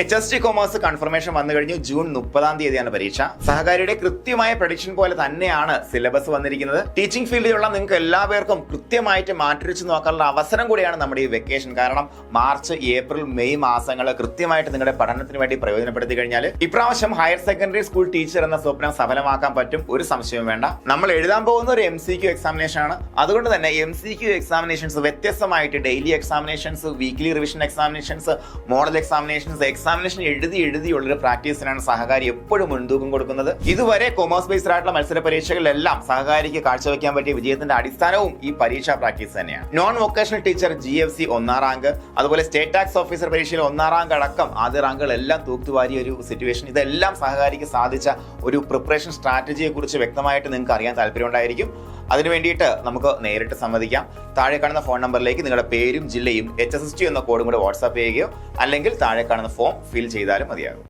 HST commerce confirmation വന്നു കഴിഞ്ഞു. June 30 പരീക്ഷ. സഹകാരിയുടെ കൃത്യമായ പ്രഡിക്ഷൻ പോലെ തന്നെയാണ് സിലബസ് വന്നിരിക്കുന്നത്. ടീച്ചിങ് ഫീൽഡിലുള്ള നിങ്ങൾക്ക് എല്ലാവർക്കും കൃത്യമായിട്ട് മാറ്റിവെച്ച് നോക്കാനുള്ള അവസരം കൂടിയാണ് നമ്മുടെ ഈ വെക്കേഷൻ. കാരണം മാർച്ച്, ഏപ്രിൽ, മെയ് മാസങ്ങൾ കൃത്യമായിട്ട് നിങ്ങളുടെ പഠനത്തിന് വേണ്ടി പ്രയോജനപ്പെടുത്തി കഴിഞ്ഞാൽ ഇപ്രാവശ്യം ഹയർ സെക്കൻഡറി സ്കൂൾ ടീച്ചർ എന്ന സ്വപ്നം സഫലമാക്കാൻ പറ്റും. ഒരു സംശയവും വേണ്ട. നമ്മൾ എഴുതാൻ പോകുന്ന ഒരു MCQ എക്സാമിനേഷൻ ആണ്. അതുകൊണ്ട് തന്നെ MCQ എക്സാമിനേഷൻസ് വ്യത്യസ്തമായിട്ട് daily examinations, weekly revision examinations, model examinations എഴുതിയുള്ളൊരു പ്രാക്ടീസിനാണ് സഹകാരി എപ്പോഴും മുൻതൂക്കം കൊടുക്കുന്നത്. ഇതുവരെ കൊമേഴ്സ് ബേസ്ഡ് ആയിട്ടുള്ള മത്സര പരീക്ഷകളിലെല്ലാം സഹകാരിക്ക് കാഴ്ചവെക്കാൻ പറ്റിയ വിജയത്തിന്റെ അടിസ്ഥാനവും ഈ പരീക്ഷാ പ്രാക്ടീസ് തന്നെയാണ്. Non vocational teacher GFC 1ാം rank, അതുപോലെ സ്റ്റേറ്റ് ടാക്സ് ഓഫീസർ പരീക്ഷയിൽ 1ാം റാങ്ക് അടക്കം ആദ്യ റാങ്കുകളെല്ലാം തൂത്തുവാരിയ ഒരു സിറ്റുവേഷൻ. ഇതെല്ലാം സഹകാരിക്ക് സാധിച്ച ഒരു പ്രിപ്പറേഷൻ സ്ട്രാറ്റജിയെ കുറിച്ച് വ്യക്തമായിട്ട് നിങ്ങൾക്ക് അറിയാൻ താല്പര്യമുണ്ടായിരിക്കും. അതിനു വേണ്ടിയിട്ട് നമുക്ക് നേരിട്ട് സംവദിക്കാം. താഴെ കാണുന്ന ഫോൺ നമ്പറിലേക്ക് നിങ്ങളുടെ പേരും ജില്ലയും HST എന്ന കോഡും കൂടെ വാട്സാപ്പ് ചെയ്യുകയോ അല്ലെങ്കിൽ താഴെ കാണുന്ന ഫോം ഫിൽ ചെയ്താലും മതിയാകും.